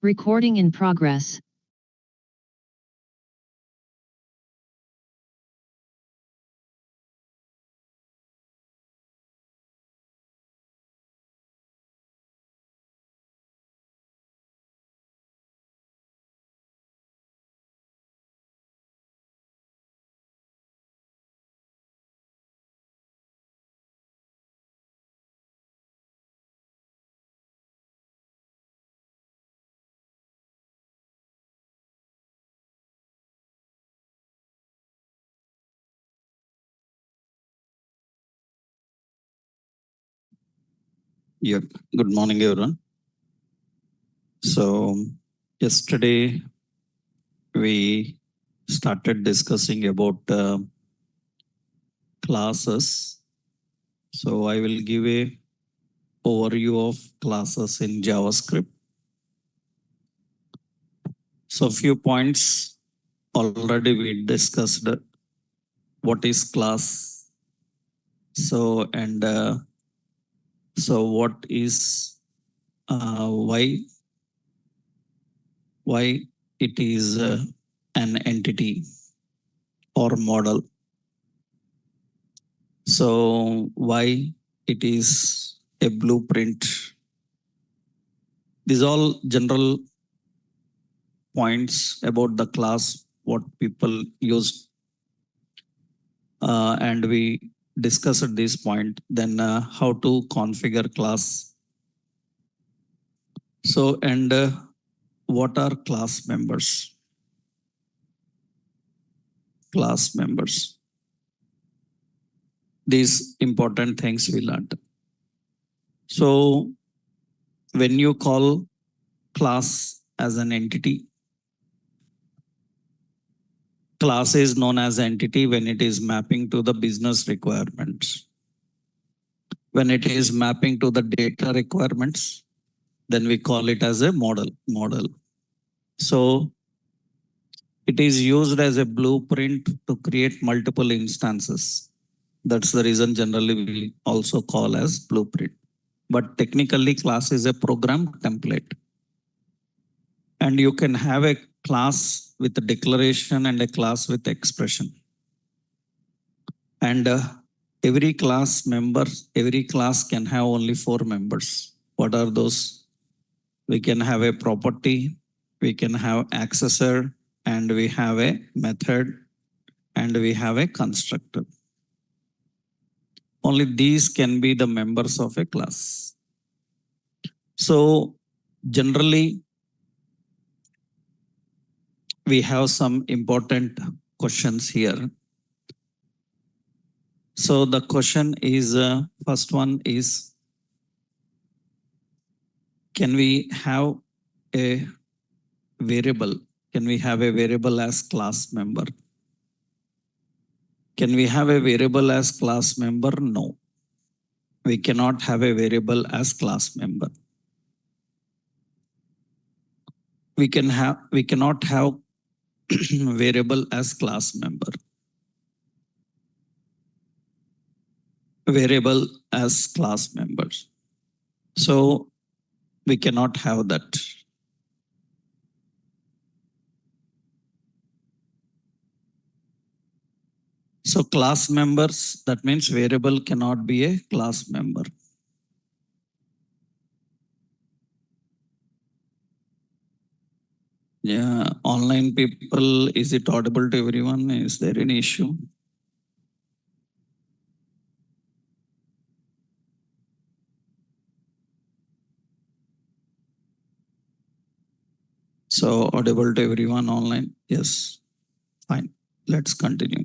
Recording in progress. Yeah, good morning, everyone. So, yesterday we started discussing about classes. So, I will give a overview of classes in JavaScript. So, few points already we discussed. What is class? So, and so what is why it is an entity or model. So why it is a blueprint. These all general points about the class, what people use, and we discussed this point. Then how to configure class. So and what are class members? Class members. These important things we learned. So when you call class as an entity, class is known as entity when it is mapping to the business requirements. When it is mapping to the data requirements, then we call it as a model. So it is used as a blueprint to create multiple instances. That's the reason generally we also call as blueprint. But technically class is a program template. And you can have a class with a declaration and a class with expression. And every class can have only 4 members. What are those? We can have a property, we can have accessor, and we have a method, and we have a constructor. Only these can be the members of a class. So generally, we have some important questions here. So the question is, first one is, can we have a variable? Can we have a variable as class member? Can we have a variable as class member? No. We cannot have a variable as class member. We cannot have variable as class member. Variable as class members. So we cannot have that. So class members, that means variable cannot be a class member. Yeah, online people, is it audible to everyone? Is there any issue? So audible to everyone online? Yes, fine. Let's continue.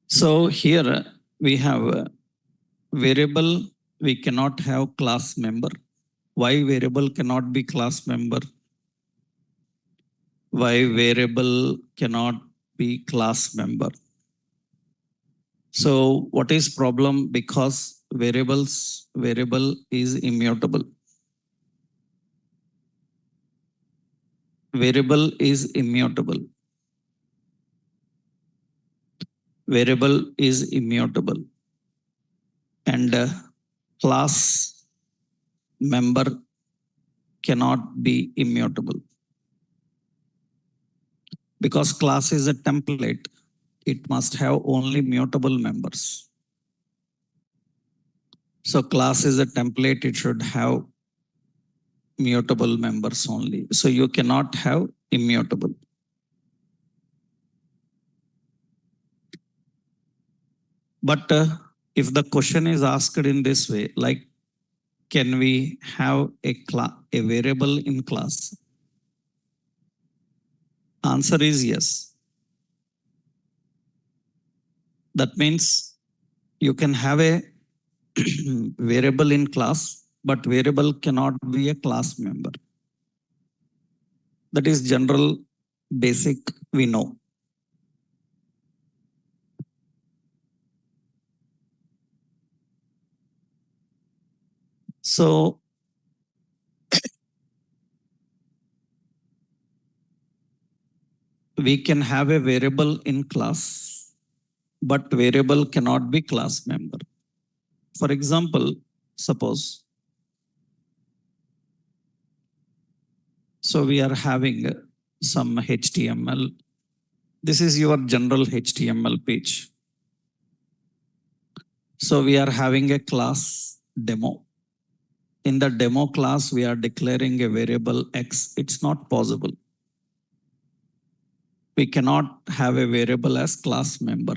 So here we have a variable, we cannot have class member. Why variable cannot be class member? Why variable cannot be class member? So what is problem? Because variable is immutable. Variable is immutable. Variable is immutable. And class member cannot be immutable. Because class is a template, it must have only mutable members. So class is a template, it should have mutable members only. So you cannot have immutable. But if the question is asked in this way, like, can we have a variable in class? Answer is yes. That means you can have a variable in class, but variable cannot be a class member. That is general basic we know. So we can have a variable in class, but variable cannot be class member. For example, suppose, so we are having some HTML. This is your general HTML page. So we are having a class demo. In the demo class, we are declaring a variable X. It's not possible. We cannot have a variable as class member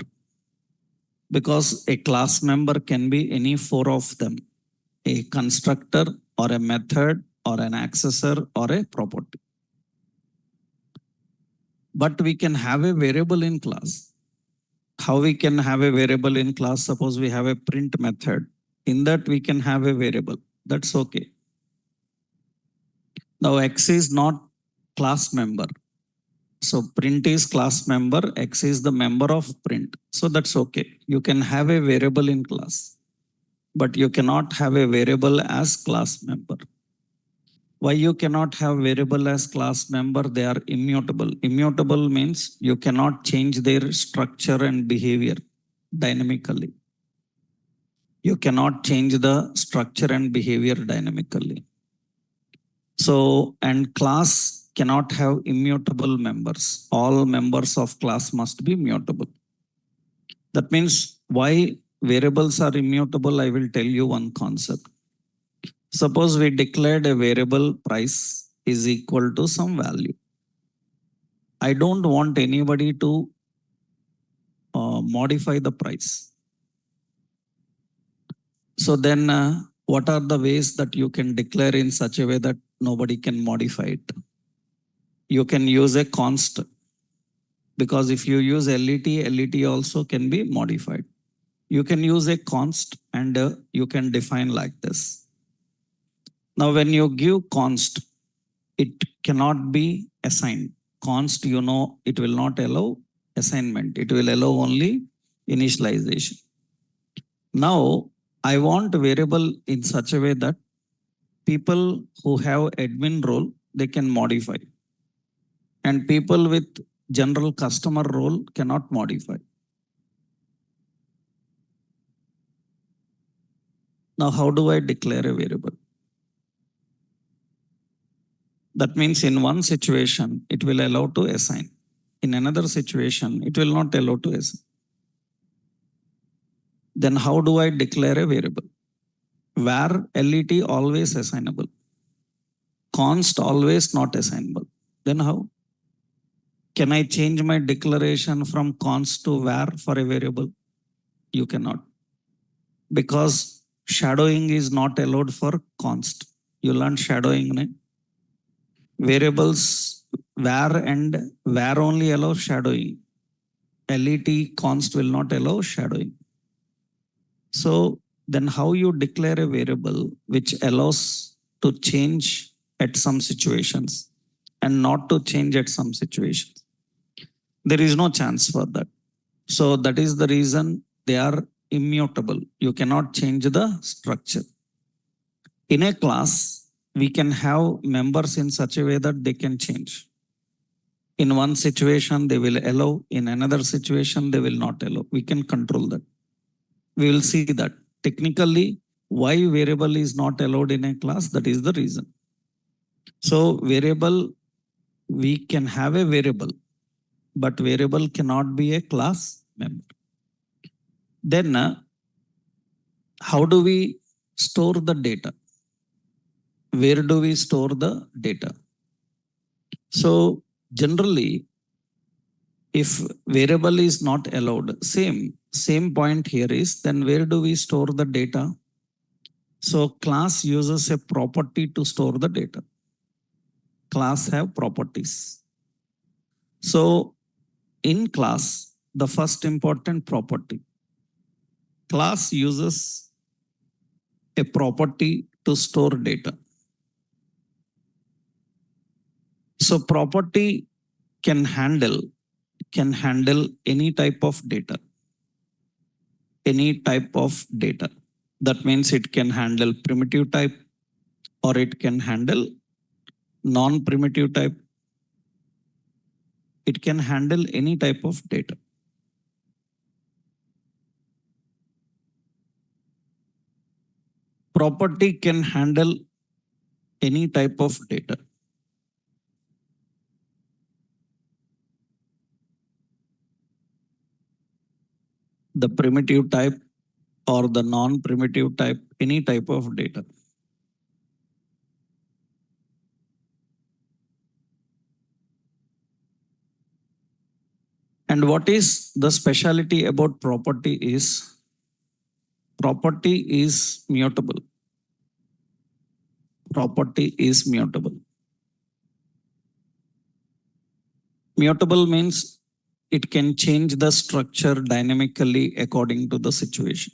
because a class member can be any four of them: a constructor or a method or an accessor or a property. But we can have a variable in class. How we can have a variable in class? Suppose we have a print method. In that we can have a variable. That's okay. Now X is not class member. So print is class member, X is the member of print. So that's okay. You can have a variable in class, but you cannot have a variable as class member. Why you cannot have variable as class member? They are immutable. Immutable means you cannot change their structure and behavior dynamically. You cannot change the structure and behavior dynamically. So, and class cannot have immutable members. All members of class must be mutable. That means why variables are immutable, I will tell you one concept. Suppose we declared a variable price is equal to some value. I don't want anybody to modify the price. So then what are the ways that you can declare in such a way that nobody can modify it? You can use a const, because if you use LET also can be modified. You can use a const and you can define like this. Now when you give const, it cannot be assigned. Const, you know, it will not allow assignment. It will allow only initialization. Now I want a variable in such a way that people who have admin role, they can modify. And people with general customer role cannot modify. Now, how do I declare a variable? That means in one situation, it will allow to assign. In another situation, it will not allow to assign. Then how do I declare a variable? Where LET always assignable. Const always not assignable. Then how? Can I change my declaration from const to var for a variable? You cannot. Because shadowing is not allowed for const. You learn shadowing. Ne? Variables var and var only allow shadowing. LET const will not allow shadowing. So then how you declare a variable which allows to change at some situations and not to change at some situations? There is no chance for that. So that is the reason they are immutable. You cannot change the structure. In a class, we can have members in such a way that they can change. In one situation, they will allow. In another situation, they will not allow. We can control that. We will see that. Technically, why variable is not allowed in a class, that is the reason. So variable, we can have a variable, but variable cannot be a class member. Then how do we store the data? Where do we store the data? So generally, if variable is not allowed, same point here is, then where do we store the data? So class uses a property to store the data. Class have properties. So in class, the first important property, class uses a property to store data. So property can handle any type of data. Any type of data. That means it can handle primitive type, or it can handle non-primitive type. It can handle any type of data. Property can handle any type of data. The primitive type or the non-primitive type, any type of data. And what is the specialty about property is mutable. Property is mutable. Mutable means it can change the structure dynamically according to the situation.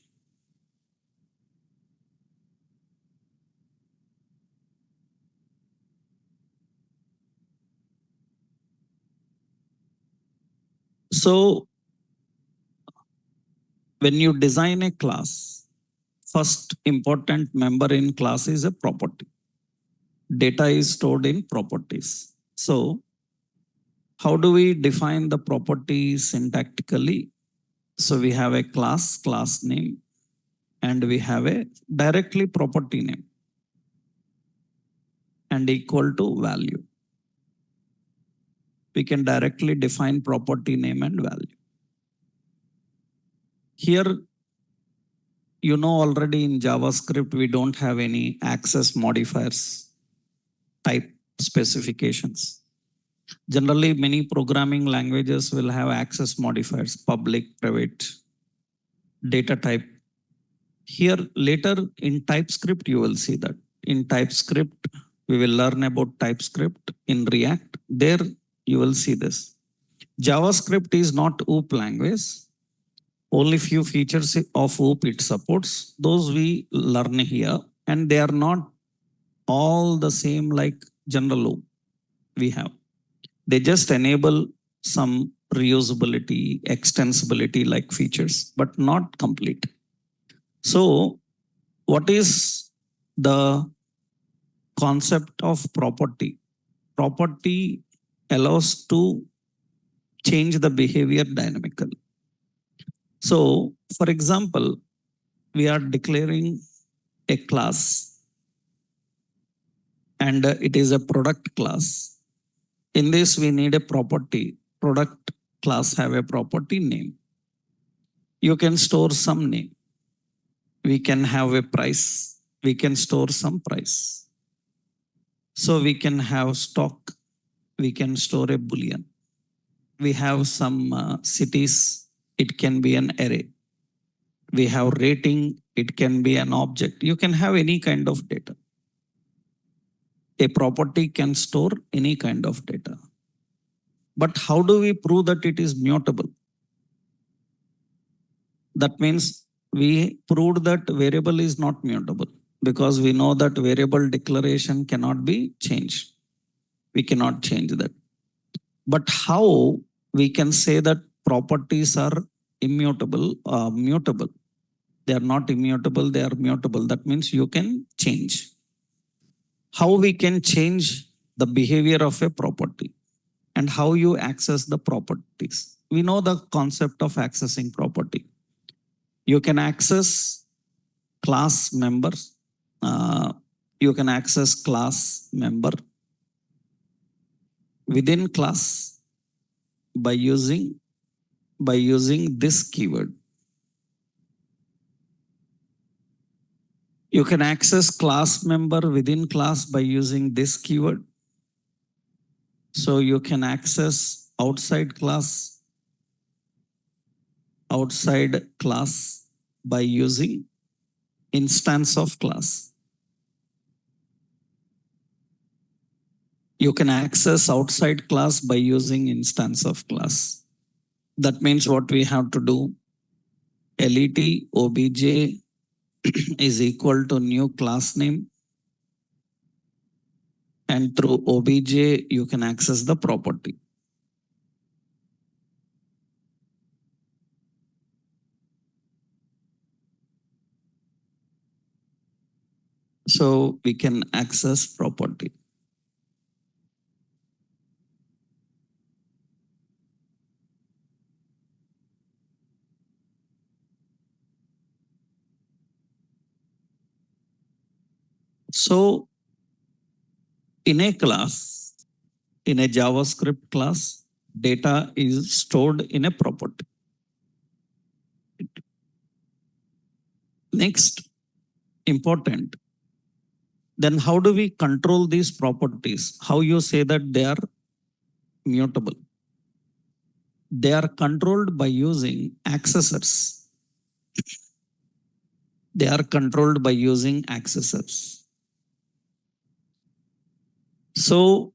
So when you design a class, first important member in class is a property. Data is stored in properties. So how do we define the properties syntactically? So we have a class name, and we have a directly property name and equal to value. We can directly define property name and value. Here, you know already in JavaScript, we don't have any access modifiers type specifications. Generally, many programming languages will have access modifiers, public, private, data type. Here, later in TypeScript, you will see that. In TypeScript, we will learn about TypeScript. In React, there you will see this. JavaScript is not OOP language. Only few features of OOP it supports. Those we learn here, and they are not all the same like general OOP we have. They just enable some reusability, extensibility like features, but not complete. So what is the concept of property? Property allows to change the behavior dynamically. So for example, we are declaring a class, and it is a product class. In this, we need a property. Product class have a property name. You can store some name. We can have a price. We can store some price. So we can have stock. We can store a boolean. We have some cities. It can be an array. We have rating. It can be an object. You can have any kind of data. A property can store any kind of data. But how do we prove that it is mutable? That means we proved that variable is not mutable, because we know that variable declaration cannot be changed. We cannot change that. But how we can say that properties are immutable, mutable? They are not immutable, they are mutable. That means you can change. How we can change the behavior of a property, and how you access the properties? We know the concept of accessing property. You can access class members. You can access class member. within class by using this keyword. You can access class member within class by using this keyword. So you can access outside class by using instance of class. You can access outside class by using instance of class. That means what we have to do, let obj is equal to new class name, and through obj you can access the property. So we can access property. So in a class, in a JavaScript class, data is stored in a property. Next, important. Then how do we control these properties? How you say that they are mutable? They are controlled by using accessors. They are controlled by using accessors. So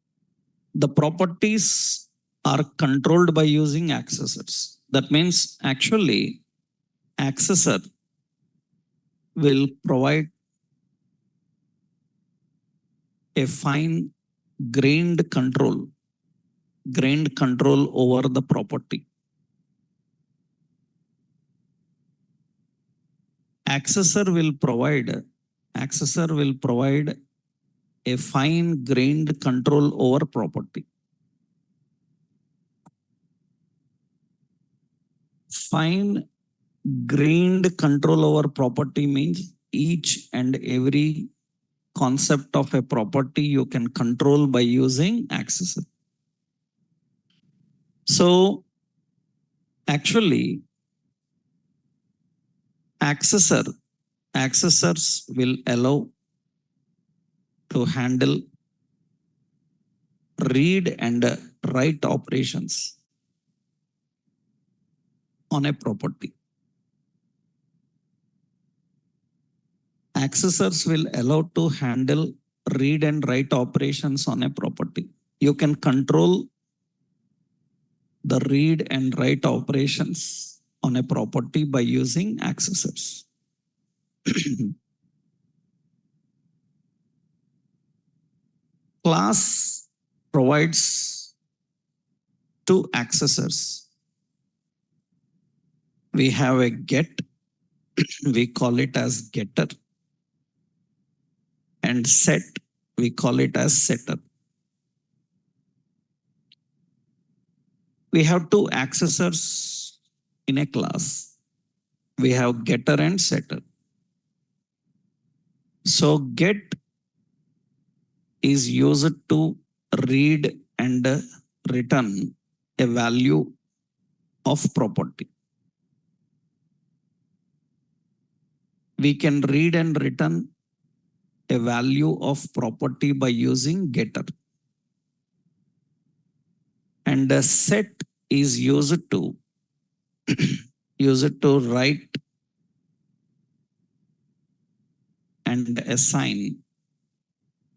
the properties are controlled by using accessors. That means actually accessor will provide a fine grained control over the property. Accessor will provide a fine grained control over property. Fine grained control over property means each and every concept of a property you can control by using accessor. So actually accessors will allow to handle read and write operations on a property. Accessors will allow to handle read and write operations on a property. You can control the read and write operations on a property by using accessors. Class provides two accessors. We have a get, we call it as getter, and set, we call it as setter. We have two accessors in a class. We have getter and setter. So get is used to read and return a value of property. We can read and return a value of property by using getter. And a set is used to write and assign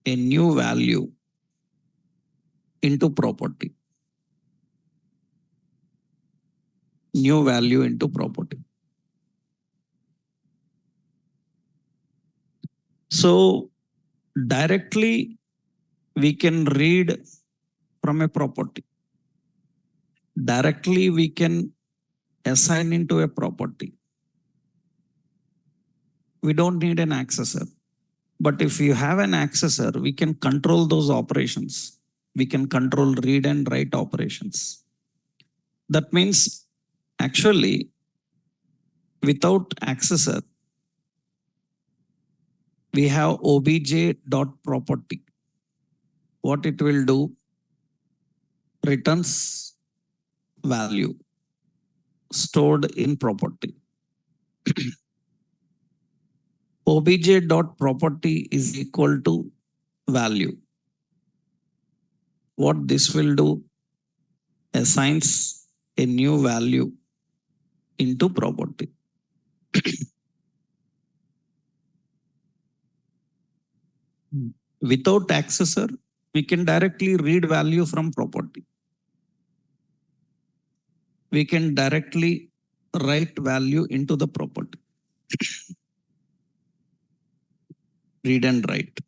a new value into property. New value into property. So directly we can read from a property. Directly we can assign into a property. We don't need an accessor. But if you have an accessor, we can control those operations. We can control read and write operations. That means actually without accessor, we have obj.property. What it will do, returns value stored in property. Obj.property is equal to value. What this will do, assigns a new value into property. Without accessor, we can directly read value from property. We can directly write value into the property. Read and write.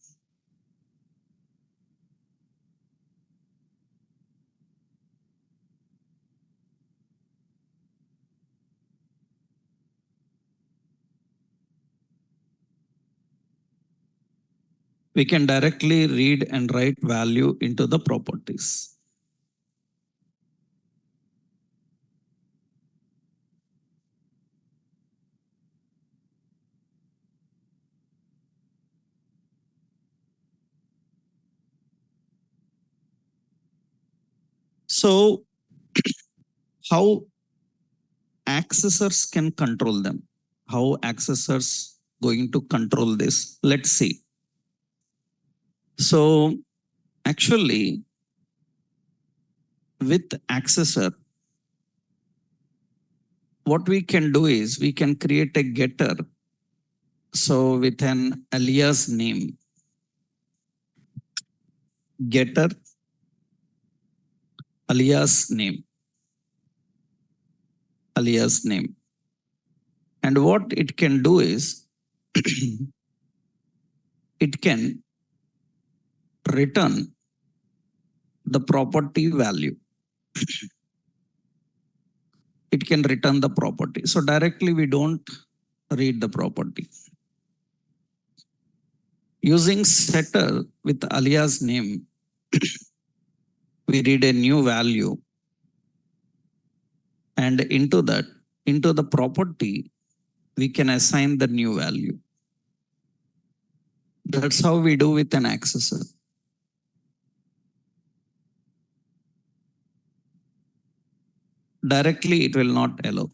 We can directly read and write value into the properties. So how accessors can control them? How accessors going to control this? Let's see. So actually, with accessor, what we can do is we can create a getter. So with an alias name, getter alias name, alias name. And what it can do is it can return the property value. It can return the property. So directly we don't read the property. Using setter with alias name, we read a new value, and into the property, we can assign the new value. That's how we do with an accessor. Directly, it will not allow.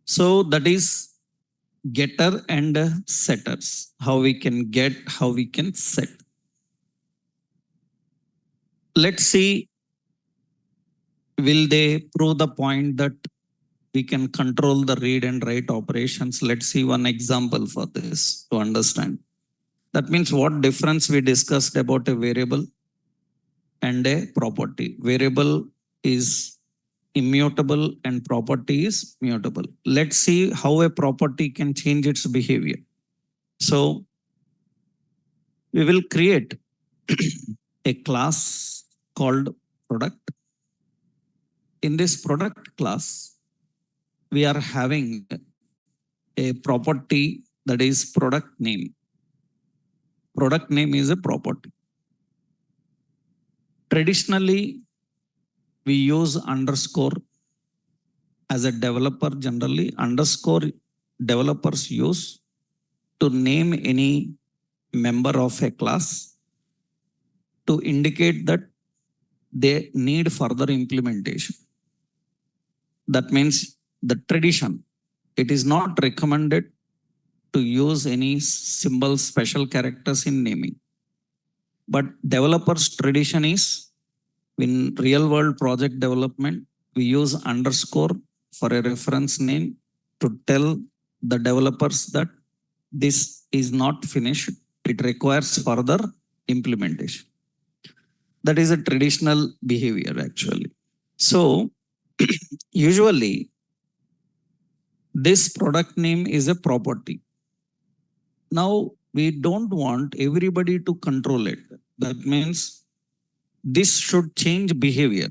So that is getter and setters. How we can get, how we can set. Let's see, will they prove the point that we can control the read and write operations? Let's see one example for this to understand. That means what difference we discussed about a variable and a property. Variable is immutable and property is mutable. Let's see how a property can change its behavior. So we will create a class called product. In this product class, we are having a property that is product name. Product name is a property. Traditionally, we use underscore as a developer. Generally, underscore developers use to name any member of a class to indicate that they need further implementation. That means the tradition, it is not recommended to use any symbols, special characters in naming. But developers' tradition is, in real world project development, we use underscore for a reference name to tell the developers that this is not finished. It requires further implementation. That is a traditional behavior actually. So usually this product name is a property. Now we don't want everybody to control it. That means this should change behavior.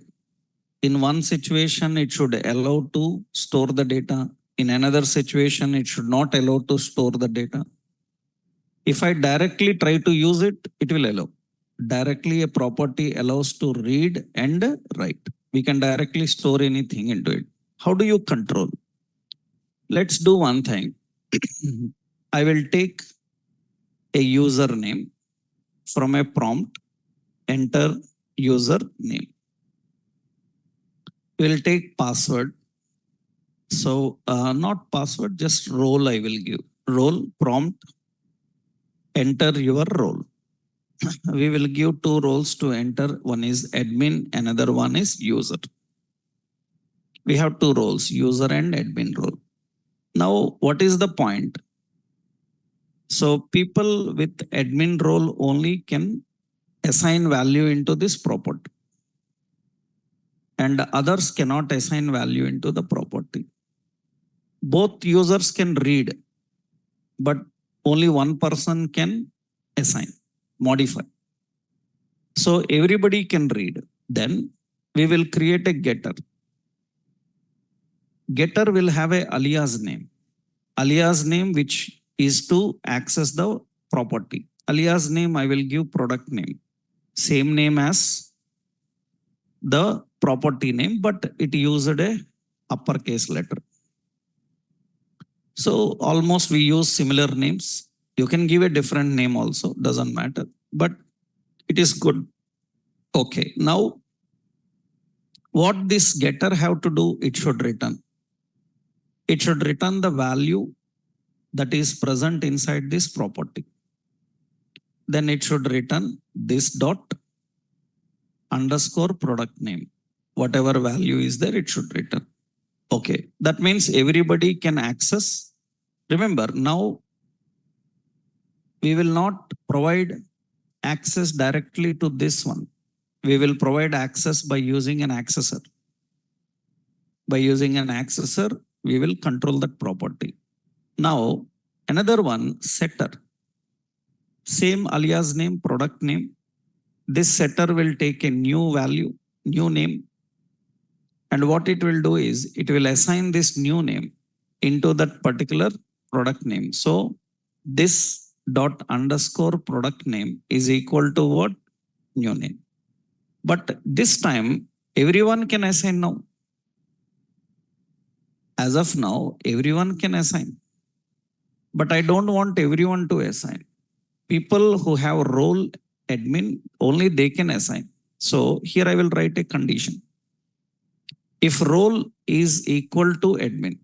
In one situation, it should allow to store the data. In another situation, it should not allow to store the data. If I directly try to use it, it will allow. Directly a property allows to read and write. We can directly store anything into it. How do you control? Let's do one thing. I will take a username from a prompt, enter username. We'll take password. So not password, just role I will give. Role prompt, enter your role. We will give two roles to enter. One is admin, another one is user. We have two roles, user and admin role. Now, what is the point? So people with admin role only can assign value into this property, and others cannot assign value into the property. Both users can read, but only one person can assign, modify. So everybody can read. Then we will create a getter. Getter will have a alias name. Alias name which is to access the property. Alias name I will give product name. Same name as the property name, but it used a uppercase letter. So almost we use similar names. You can give a different name also, doesn't matter, but it is good. Okay, now what this getter have to do, it should return. It should return the value that is present inside this property. Then it should return this dot underscore product name. Whatever value is there, it should return. Okay, that means everybody can access. Remember, now we will not provide access directly to this one. We will provide access by using an accessor. By using an accessor, we will control that property. Now, another one, setter. Same alias name, product name. This setter will take a new value, new name. And what it will do is, it will assign this new name into that particular product name. So this dot underscore product name is equal to what? New name. But this time, everyone can assign now. As of now, everyone can assign. But I don't want everyone to assign. People who have role admin, only they can assign. So here I will write a condition. If role is equal to admin,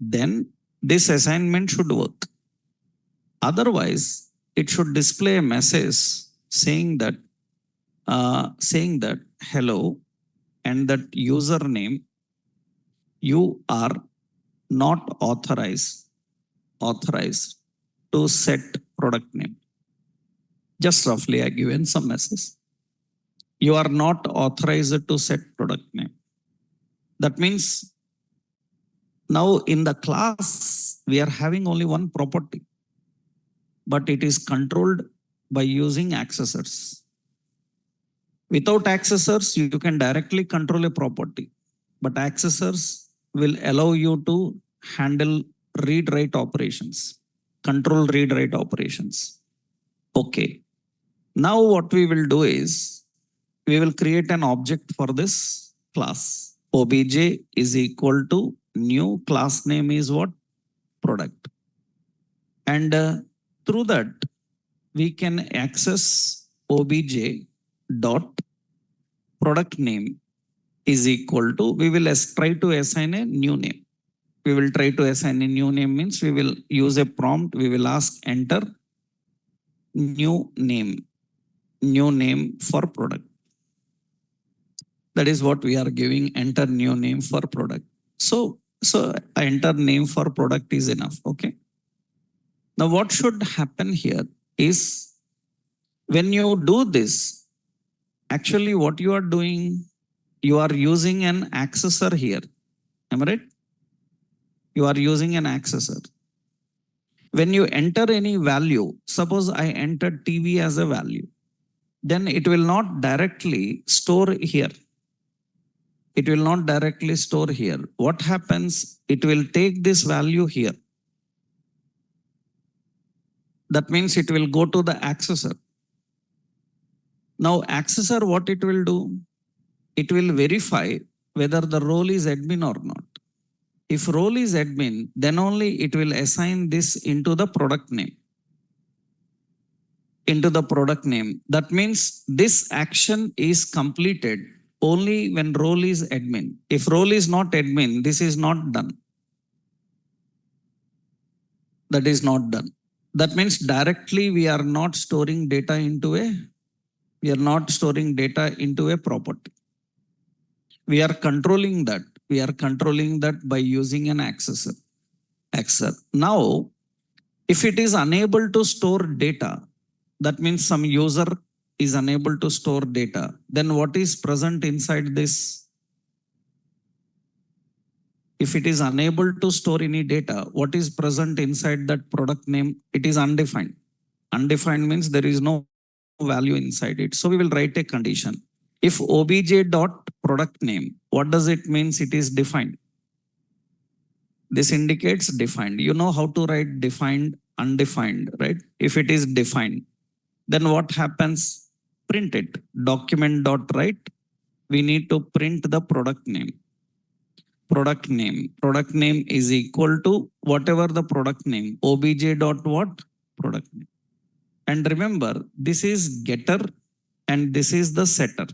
then this assignment should work. Otherwise, it should display a message saying that hello, and that username, you are not authorized to set product name. Just roughly I given some message. You are not authorized to set product name. That means now in the class, we are having only one property, but it is controlled by using accessors. Without accessors, you can directly control a property, but accessors will allow you to handle read-write operations, control read-write operations. Okay. Now what we will do is, we will create an object for this class. Obj is equal to new class name is what? Product. And through that, we can access obj dot product name is equal to, we will try to assign a new name. We will try to assign a new name means we will use a prompt. We will ask enter new name for product. That is what we are giving, enter new name for product. So enter name for product is enough. Okay. Now what should happen here is, when you do this, actually what you are doing, you are using an accessor here. Am I right? You are using an accessor. When you enter any value, suppose I entered TV as a value, then it will not directly store here. It will not directly store here. What happens? It will take this value here. That means it will go to the accessor. Now accessor, what it will do? It will verify whether the role is admin or not. If role is admin, then only it will assign this into the product name. Into the product name. That means this action is completed only when role is admin. If role is not admin, this is not done. That is not done. That means directly we are not storing data into a property. We are controlling that. We are controlling that by using an accessor. Now, if it is unable to store data, that means some user is unable to store data, then what is present inside this? If it is unable to store any data, what is present inside that product name? It is undefined. Undefined means there is no value inside it. So we will write a condition. If obj dot product name, what does it means? It is defined. This indicates defined. You know how to write defined, undefined, right? If it is defined, then what happens? Print it. Document dot write. We need to print the product name. Product name. Product name is equal to whatever the product name. Obj dot what? Product name. And remember, this is getter and this is the setter.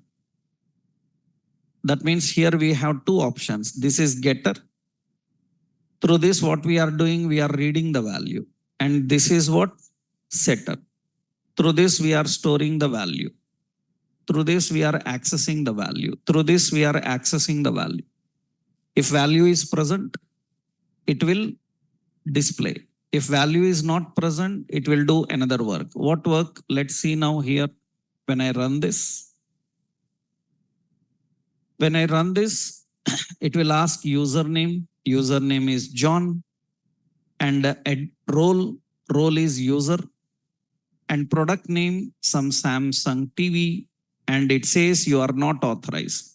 That means here we have two options. This is getter. Through this, what we are doing, we are reading the value. And this is what? Setter. Through this, we are storing the value. Through this, we are accessing the value. Through this, we are accessing the value. If value is present, it will display. If value is not present, it will do another work. What work? Let's see now here. When I run this, it will ask username. Username is John. And role is user. And product name, some Samsung TV. And it says you are not authorized.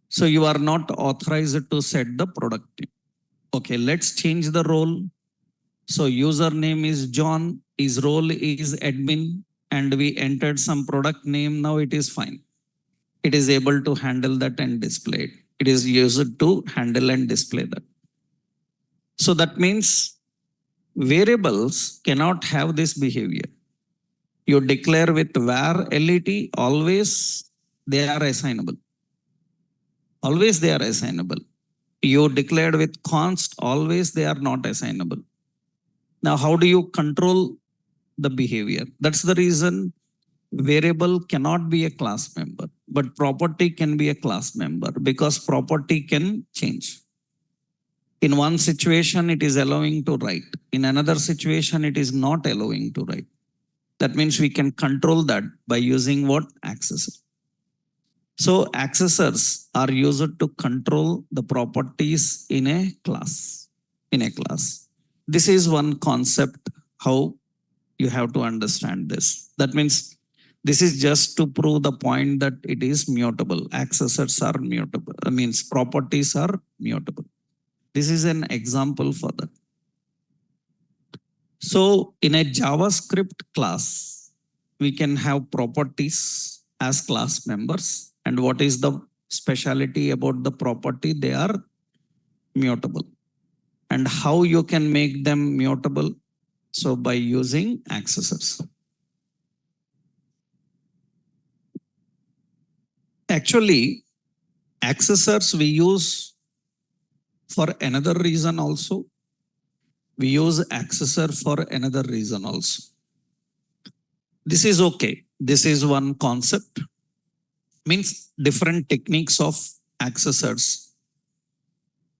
So you are not authorized to set the product name. Okay, let's change the role. So username is John, his role is admin, and we entered some product name. Now it is fine. It is able to handle that and display it. It is used to handle and display that. So that means variables cannot have this behavior. You declare with var let, always they are assignable. Always they are assignable. You declared with const, always they are not assignable. Now, how do you control the behavior? That's the reason variable cannot be a class member, but property can be a class member because property can change. In one situation, it is allowing to write. In another situation, it is not allowing to write. That means we can control that by using what? Accessor. So accessors are used to control the properties in a class. This is one concept how you have to understand this. That means this is just to prove the point that it is mutable. Accessors are mutable. Means properties are mutable. This is an example for that. So in a JavaScript class, we can have properties as class members. And what is the speciality about the property? They are mutable. And how you can make them mutable? So by using accessors. Actually, accessors we use for another reason also. We use accessor for another reason also. This is okay. This is one concept. Means different techniques of accessors.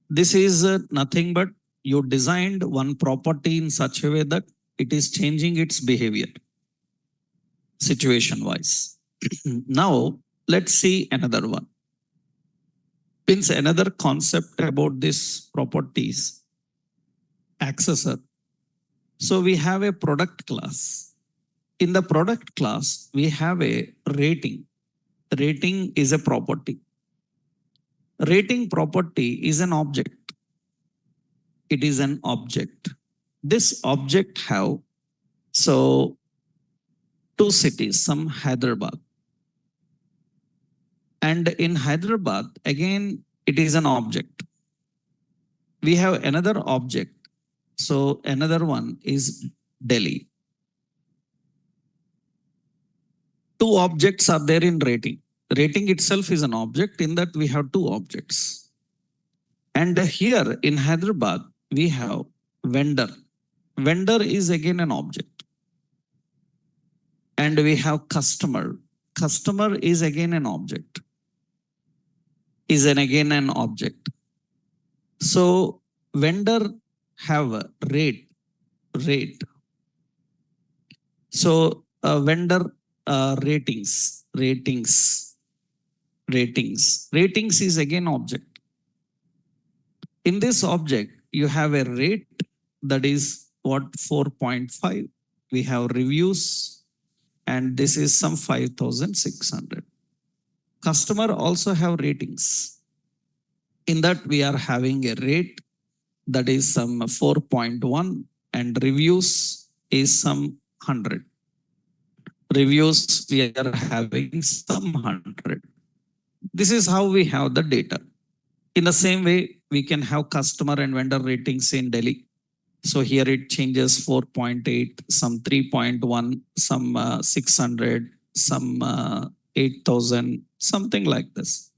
This is nothing but you designed one property in such a way that it is changing its behavior situation wise. Now, let's see another one. Means another concept about this properties, accessor. So we have a product class. In the product class, we have a rating. Rating is a property. Rating property is an object. It is an object. This object have so two cities, some Hyderabad. And in Hyderabad, again, It is an object. We have another object. So another one is Delhi. Two objects are there in rating. Rating itself is an object. In that we have two objects. And here in Hyderabad, we have vendor. Vendor is again an object. And we have customer. Customer is again an object. Is again an object. So vendor have a rate. So vendor ratings is again object. In this object, you have a rate that is what 4.5. We have reviews and this is some 5,600. Customer also have ratings. In that we are having a rate that is some 4.1 and reviews is some 100. Reviews we are having some 100. This is how we have the data. In the same way, we can have customer and vendor ratings in Delhi. So here it changes 4.8, some 3.1, some 600, some 8,000, something like this.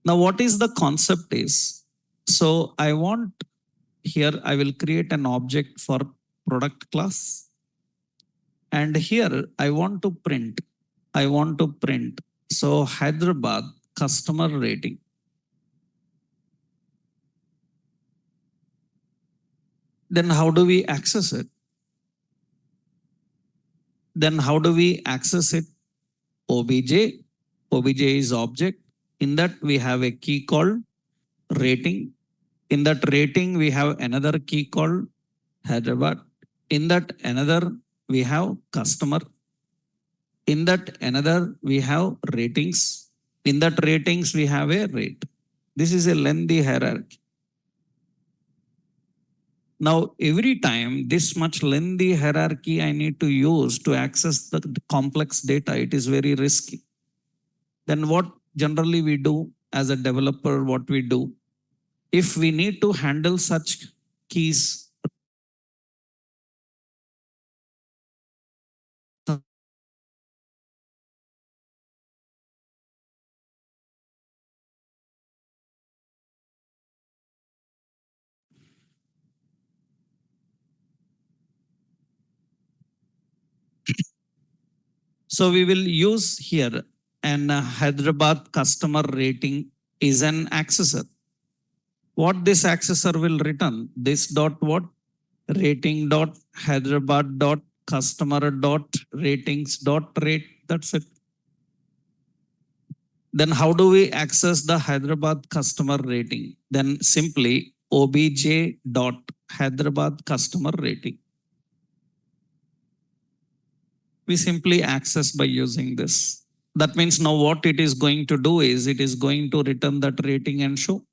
Now, what is the concept is, so I want here, I will create an object for product class. And here I want to print. So Hyderabad customer rating. Then how do we access it? OBJ is object. In that we have a key called rating. In that rating we have another key called Hyderabad. In that another we have customer. In that another we have ratings. In that ratings we have a rate. This is a lengthy hierarchy. Now, every time this much lengthy hierarchy I need to use to access the complex data, it is very risky. Then what generally we do as a developer, what we do, if we need to handle such keys, so we will use here an Hyderabad customer rating is an accessor. What this accessor will return? This dot what? Rating dot Hyderabad dot customer dot ratings dot rate. That's it. Then how do we access the Hyderabad customer rating? Then simply obj dot Hyderabad customer rating. We simply access by using this. That means now what it is going to do is it is going to return that rating and show.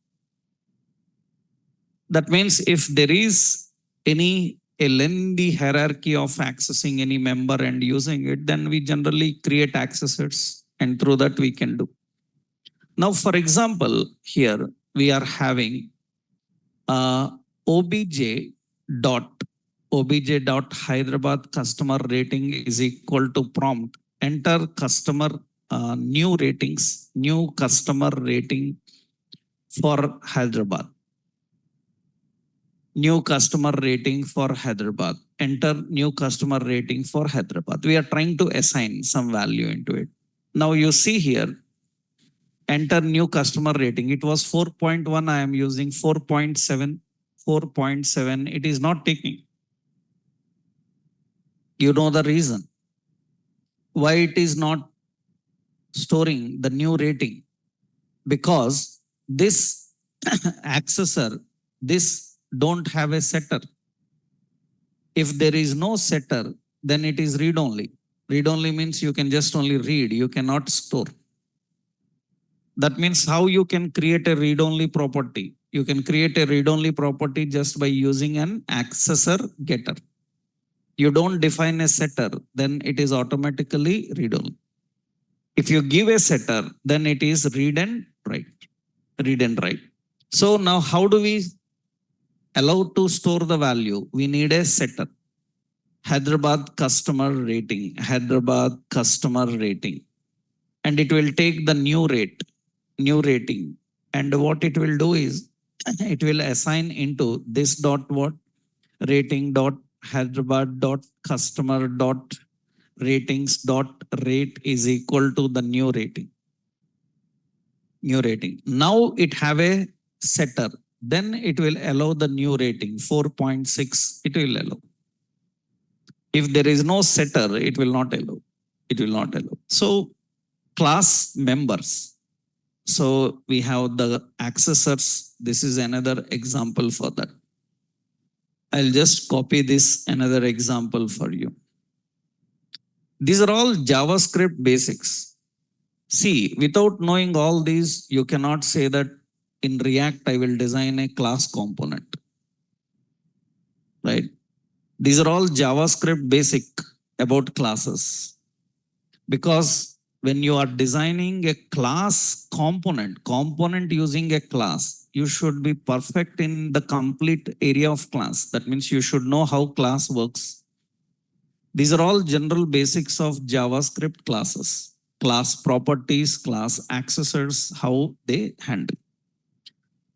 That means if there is a lengthy hierarchy of accessing any member and using it, then we generally create accessors and through that we can do. Now, for example, here we are having obj dot Hyderabad customer rating is equal to prompt. Enter customer new customer rating for Hyderabad. New customer rating for Hyderabad. Enter new customer rating for Hyderabad. We are trying to assign some value into it. Now you see here, enter new customer rating. It was 4.1. I am using 4.7. 4.7. It is not taking. You know the reason. Why it is not storing the new rating? Because this accessor, this don't have a setter. If there is no setter, then it is read only. Read only means you can just only read. You cannot store. That means how you can create a read-only property. You can create a read-only property just by using an accessor getter. You don't define a setter, then it is automatically read-only. If you give a setter, then it is read and write. read and write. So now how do we allow to store the value? We need a setter. Hyderabad customer rating, Hyderabad customer rating. And it will take the new rate, new rating. And what it will do is it will assign into this dot what rating dot Hyderabad dot customer dot ratings dot rate is equal to the new rating. New rating. Now it have a setter. Then it will allow the new rating 4.6. It will allow. If there is no setter, it will not allow. It will not allow. So class members. So we have the accessors. This is another example for that. I'll just copy this another example for you. These are all JavaScript basics. See, without knowing all these, you cannot say that in React, I will design a class component. Right? These are all JavaScript basic about classes. Because when you are designing a class component using a class, you should be perfect in the complete area of class. That means you should know how class works. These are all general basics of JavaScript classes. Class properties, class accessors, how they handle.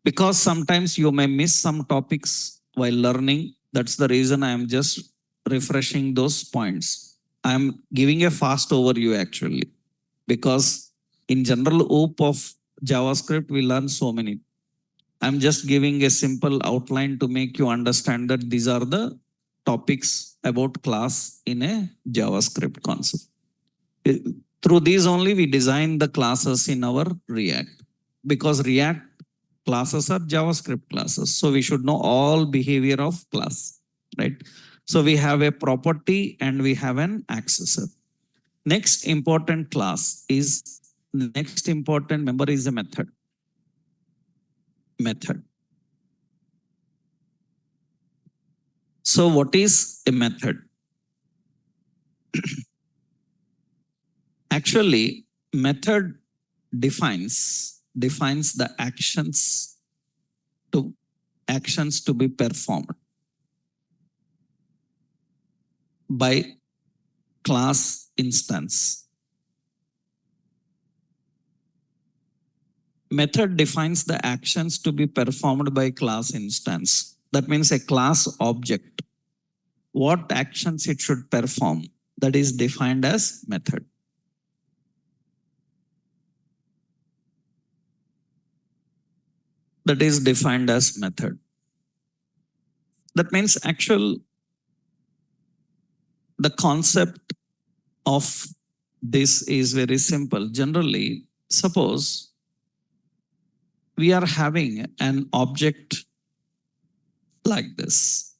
Because sometimes you may miss some topics while learning. That's the reason I am just refreshing those points. I am giving a fast overview actually. Because in general OOP of JavaScript, we learn so many. I'm just giving a simple outline to make you understand that these are the topics about class in a JavaScript concept. Through these only we design the classes in our React. Because React classes are JavaScript classes. So we should know all behavior of class, right? So we have a property and we have an accessor. Next important member is a method. Method. So what is a method? Actually, method defines the actions to be performed by class instance. Method defines the actions to be performed by class instance. That means a class object. What actions it should perform, that is defined as method. That is defined as method. That means the concept of this is very simple. Generally, suppose we are having an object like this.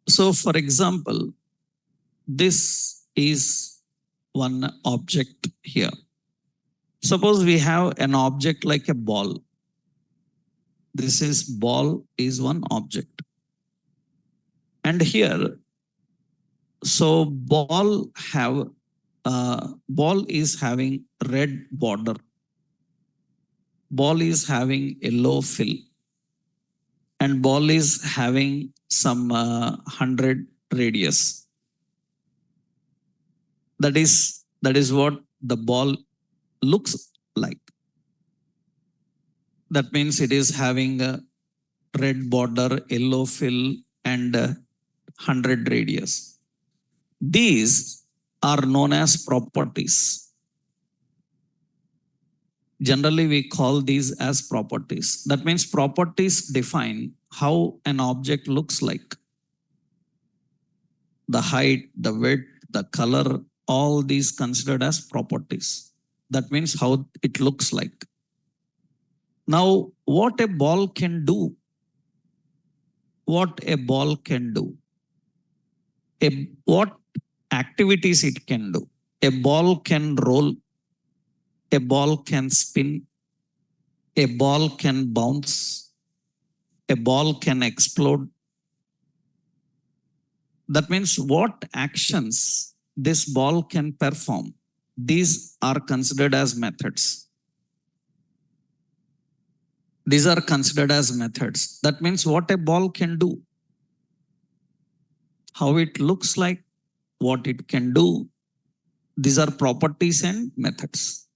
So for example, this is one object here. Suppose we have an object like a ball. This is ball is one object. And here, so ball is having red border. Ball is having yellow fill. And ball is having some 100 radius. That is what the ball looks like. That means it is having a red border, yellow fill, and 100 radius. These are known as properties. Generally, we call these as properties. That means properties define how an object looks like. The height, the width, the color, all these considered as properties. That means how it looks like. Now, what a ball can do? What a ball can do? What activities it can do? A ball can roll. A ball can spin. A ball can bounce. A ball can explode. That means what actions this ball can perform, these are considered as methods. These are considered as methods. That means what a ball can do, how it looks like, what it can do. These are properties and methods.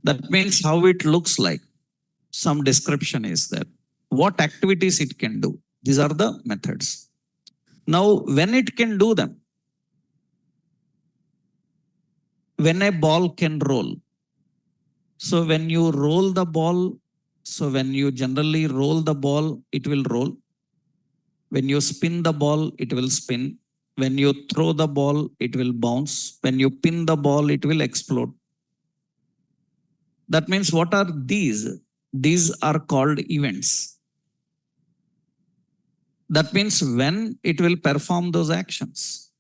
That means how it looks like. Some description is there. What activities it can do. These are the methods. Now, when it can do them, when a ball can roll. So when you roll the ball, so when you generally roll the ball, it will roll. When you spin the ball, it will spin. When you throw the ball, it will bounce. When you pin the ball, it will explode. That means what are these? These are called events. That means when it will perform those actions.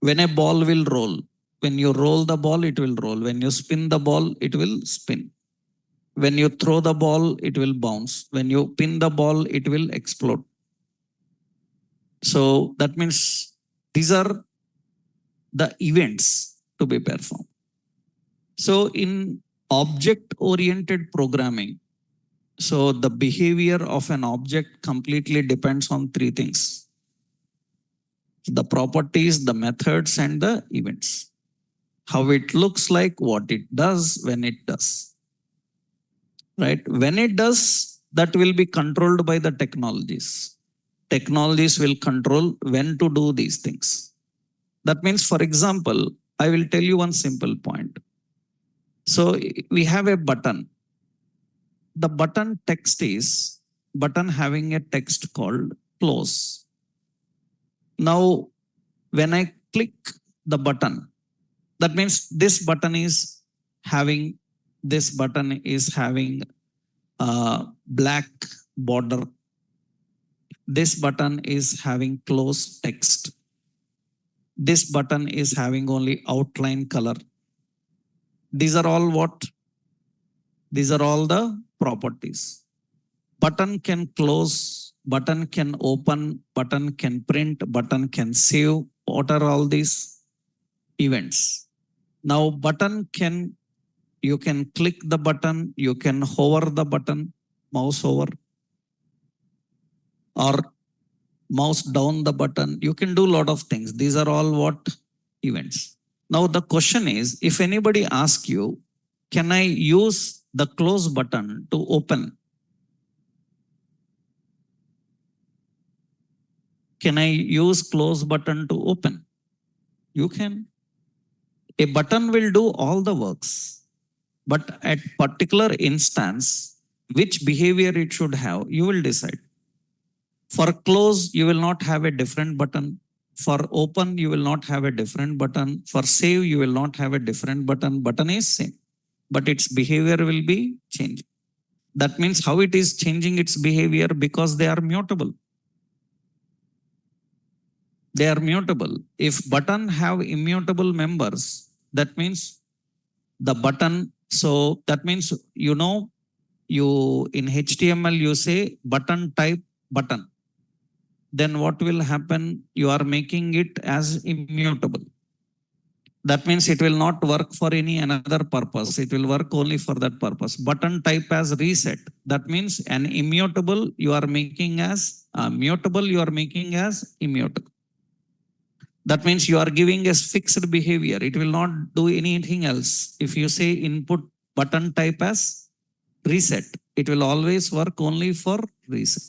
When a ball will roll, when you roll the ball, it will roll. When you spin the ball, it will spin. When you throw the ball, it will bounce. When you pin the ball, it will explode. So that means these are the events to be performed. So in object-oriented programming, so the behavior of an object completely depends on three things: the properties, the methods, and the events. How it looks like, what it does, when it does. Right? When it does, that will be controlled by the technologies. Technologies will control when to do these things. That means, for example, I will tell you one simple point. So we have a button. The button text is button having a text called close. Now, when I click the button, that means this button is having a black border. This button is having close text. This button is having only outline color. These are all what? These are all the properties. Button can close, button can open, button can print, button can save. What are all these events? Now button can, you can click the button, you can hover the button, mouse over, or mouse down the button. You can do a lot of things. These are all what? Events. Now the question is, if anybody asks you, can I use the close button to open? Can I use close button to open? You can. A button will do all the works, but at particular instance, which behavior it should have, you will decide. For close, you will not have a different button. For open, you will not have a different button. For save, you will not have a different button. Button is same, but its behavior will be changing. That means how it is changing its behavior, because they are mutable. They are mutable. If button have immutable members, that means the button. So that means, you in HTML, you say button type button. Then what will happen? You are making it as immutable. That means it will not work for any another purpose. It will work only for that purpose. Button type as reset. That means an immutable you are making as mutable, you are making as immutable. That means you are giving a fixed behavior. It will not do anything else. If you say input button type as reset, it will always work only for reset.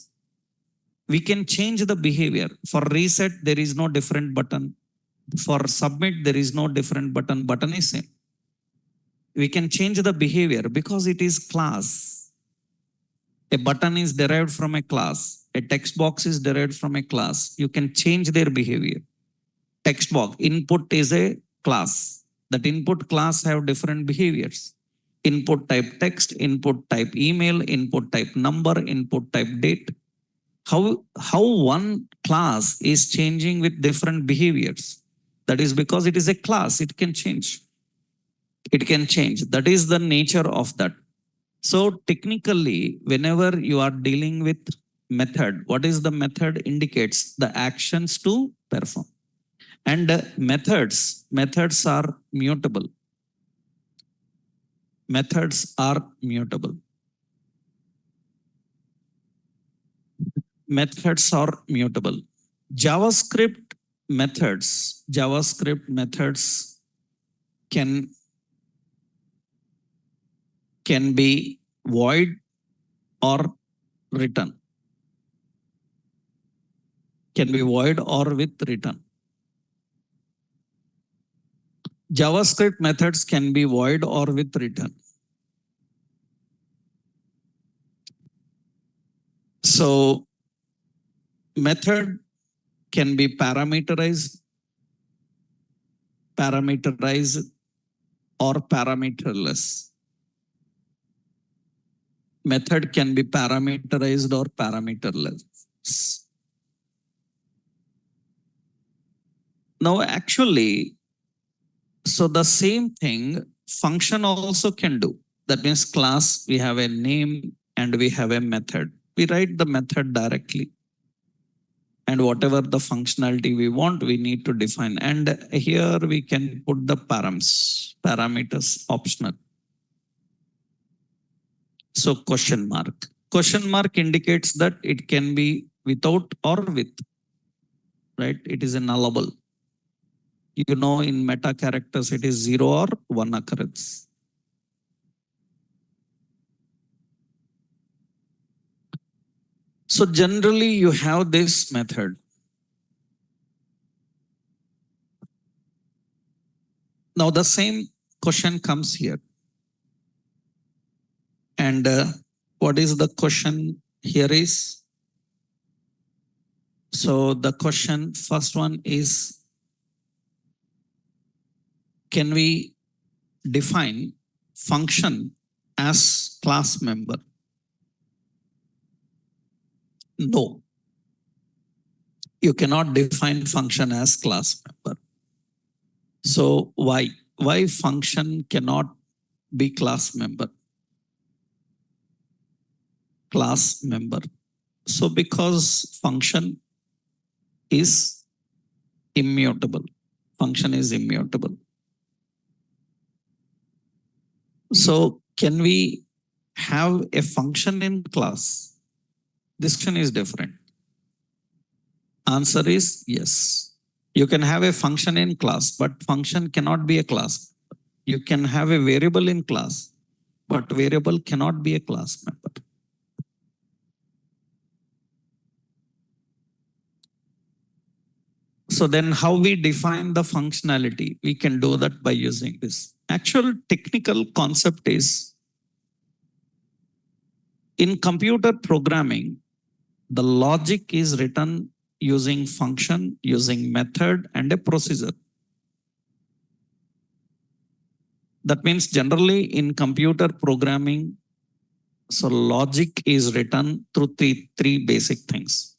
We can change the behavior. For reset, there is no different button. For submit, there is no different button. Button is same. We can change the behavior because it is class. A button is derived from a class. A text box is derived from a class. You can change their behavior. Text box input is a class. That input class have different behaviors. Input type text, input type email, input type number, input type date. How one class is changing with different behaviors? That is because it is a class. It can change. It can change. That is the nature of that. So technically, whenever you are dealing with method, what is the method? Indicates the actions to perform. And methods are mutable. Methods are mutable. methods are mutable. JavaScript methods can be void or return. Can be void or with return. JavaScript methods can be void or with return. So method can be parameterized or parameterless. Method can be parameterized or parameterless. Now, actually, so the same thing function also can do. That means class, we have a name and we have a method. We write the method directly. And whatever the functionality we want, we need to define. And here we can put the parameters optional. So question mark. Question mark indicates that it can be without or with, right? It is a nullable. You know, in meta characters, it is 0 or 1 occurrence. So generally you have this method. Now the same question comes here. And what is the question here is? So the question, first one is, can we define function as class member? No. You cannot define function as class member. So why? Why function cannot be class member? Class member. So because function is immutable. Function is immutable. So can we have a function in class? This question is different. Answer is yes. You can have a function in class, but function cannot be a class. You can have a variable in class, but variable cannot be a class member. So then how we define the functionality? We can do that by using this. Actual technical concept is, in computer programming, the logic is written using function, using method and a procedure. That means generally in computer programming, so logic is written through three basic things.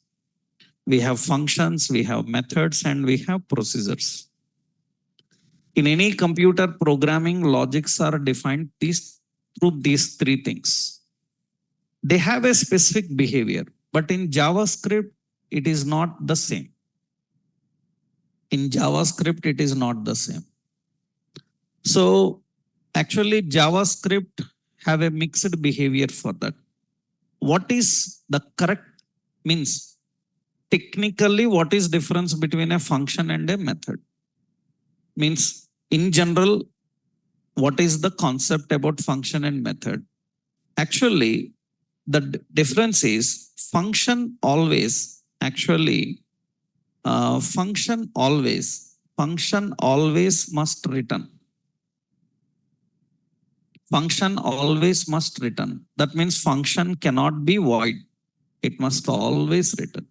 We have functions, we have methods, and we have procedures. In any computer programming, logics are defined through these three things. They have a specific behavior, but in JavaScript, it is not the same. In JavaScript, it is not the same. So actually, JavaScript have a mixed behavior for that. What is the correct means? Technically, what is difference between a function and a method? Means in general, what is the concept about function and method? Actually, the difference is function always must return. Function always must return. That means function cannot be void. It must always return.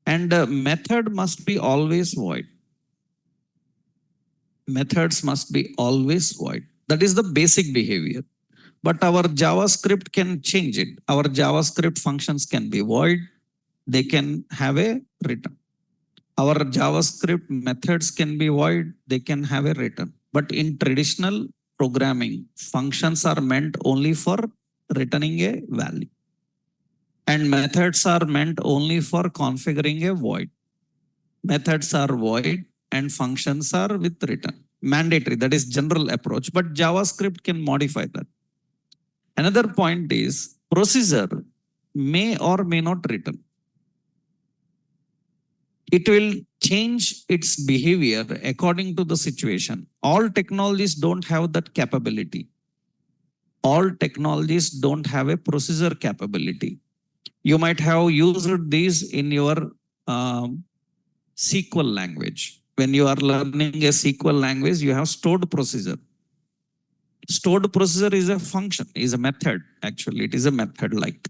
And method must be always void. Methods must be always void. That is the basic behavior. But our JavaScript can change it. Our JavaScript functions can be void. They can have a return. Our JavaScript methods can be void. They can have a return. But in traditional programming, functions are meant only for returning a value. And methods are meant only for configuring a void. Methods are void and functions are with return. Mandatory, that is general approach, but JavaScript can modify that. Another point is procedure may or may not return. It will change its behavior according to the situation. All technologies don't have that capability. All technologies don't have a procedure capability. You might have used these in your SQL language. When you are learning a SQL language, you have stored procedure. Stored procedure is a function, is a method. Actually, it is a method like.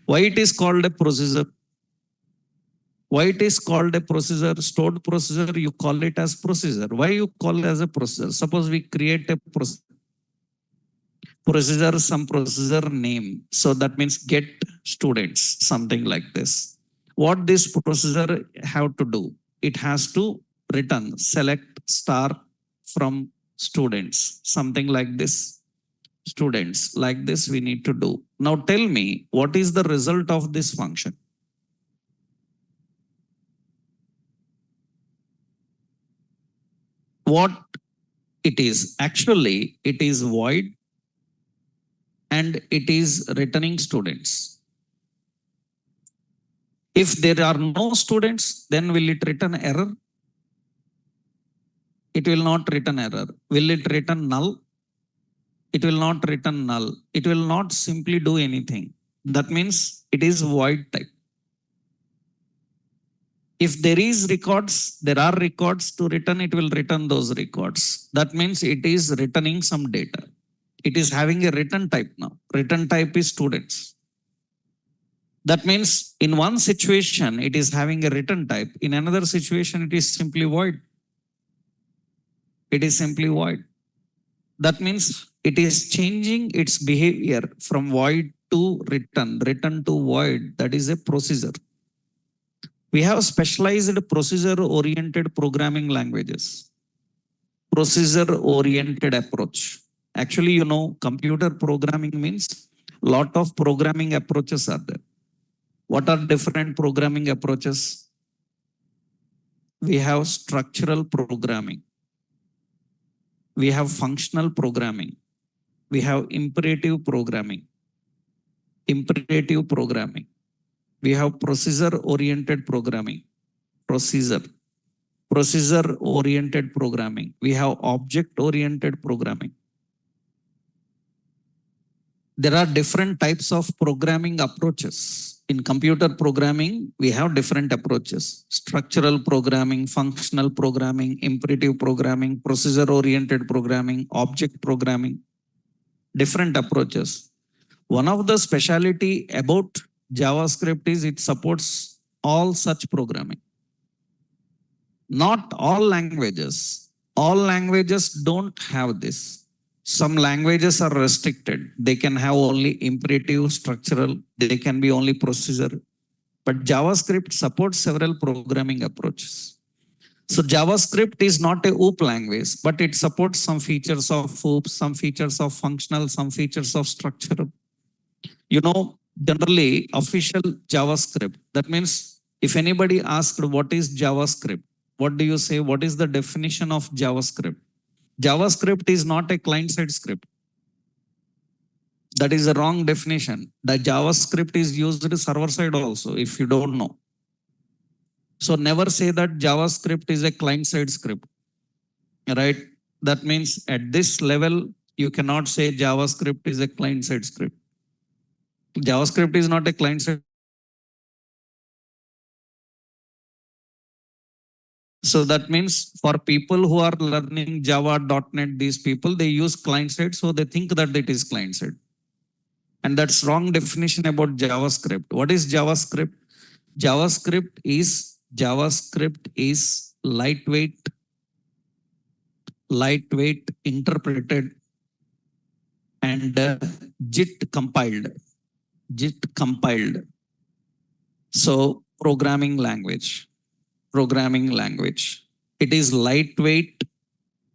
Why it is called a procedure? Why it is called a procedure? Stored procedure, you call it as procedure. Why you call it as a procedure? Suppose we create a procedure, some procedure name. So that means get students, something like this. What this procedure have to do? It has to return, select star from students, something like this. Students, like this we need to do. Now tell me, what is the result of this function? What it is? Actually, it is void and it is returning students. If there are no students, then will it return error? It will not return error. Will it return null? It will not return null. It will not simply do anything. That means it is void type. If there is records, there are records to return, it will return those records. That means it is returning some data. It is having a return type now. Return type is students. That means in one situation, it is having a return type. In another situation, it is simply void. It is simply void. That means it is changing its behavior from void to return, return to void. That is a procedure. We have specialized procedure-oriented programming languages. Procedure-oriented approach. Actually, you know, computer programming means lot of programming approaches are there. What are different programming approaches? We have structural programming. We have functional programming. We have imperative programming. Imperative programming. We have procedure-oriented programming. Procedure-oriented programming. We have object-oriented programming. There are different types of programming approaches. In computer programming, we have different approaches. Structural programming, functional programming, imperative programming, procedure-oriented programming, object programming. Different approaches. One of the speciality about JavaScript is it supports all such programming. Not all languages. All languages don't have this. Some languages are restricted. They can have only imperative, structural. They can be only procedure. But JavaScript supports several programming approaches. So JavaScript is not a OOP language, but it supports some features of OOP, some features of functional, some features of structural. You know, generally official JavaScript. That means if anybody asked what is JavaScript, what do you say? What is the definition of JavaScript? JavaScript is not a client-side script. That is a wrong definition. The JavaScript is used server-side also, if you don't know. So never say that JavaScript is a client-side script, right? That means at this level, you cannot say JavaScript is a client-side script. JavaScript is not a client-side. So that means for people who are learning Java.NET, these people, they use client-side, so they think that it is client-side. And that's wrong definition about JavaScript. What is JavaScript? JavaScript is lightweight interpreted and JIT compiled. So programming language. It is lightweight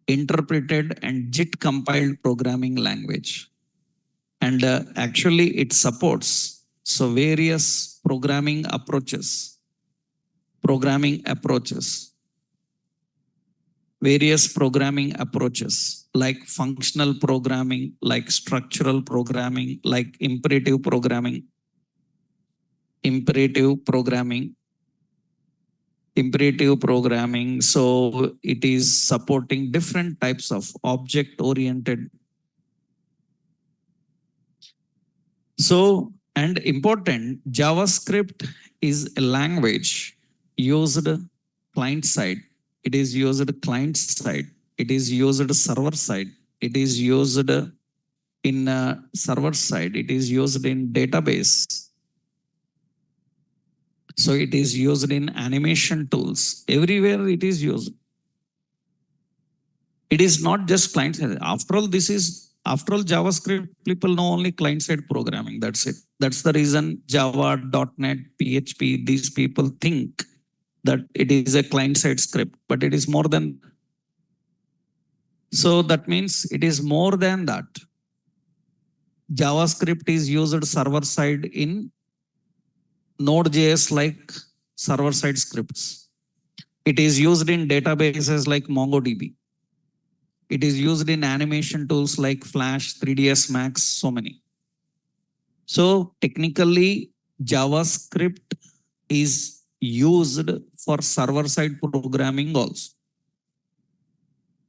interpreted and JIT compiled programming language. And actually it supports so various programming approaches, like functional programming, like structural programming, like imperative programming. imperative programming. So it is supporting different types of object oriented. So, and important, JavaScript is a language used client side. It is used client side. It is used server side. It is used in server side. It is used in database. So it is used in animation tools. Everywhere it is used. It is not just client side. After all JavaScript, people know only client side programming. That's it. That's the reason Java, .NET, PHP, these people think that it is a client side script, but it is more than. So that means it is more than that. JavaScript is used server side in Node.js like server side scripts. It is used in databases like MongoDB. It is used in animation tools like Flash, 3ds Max, so many. So technically, JavaScript is used for server-side programming also,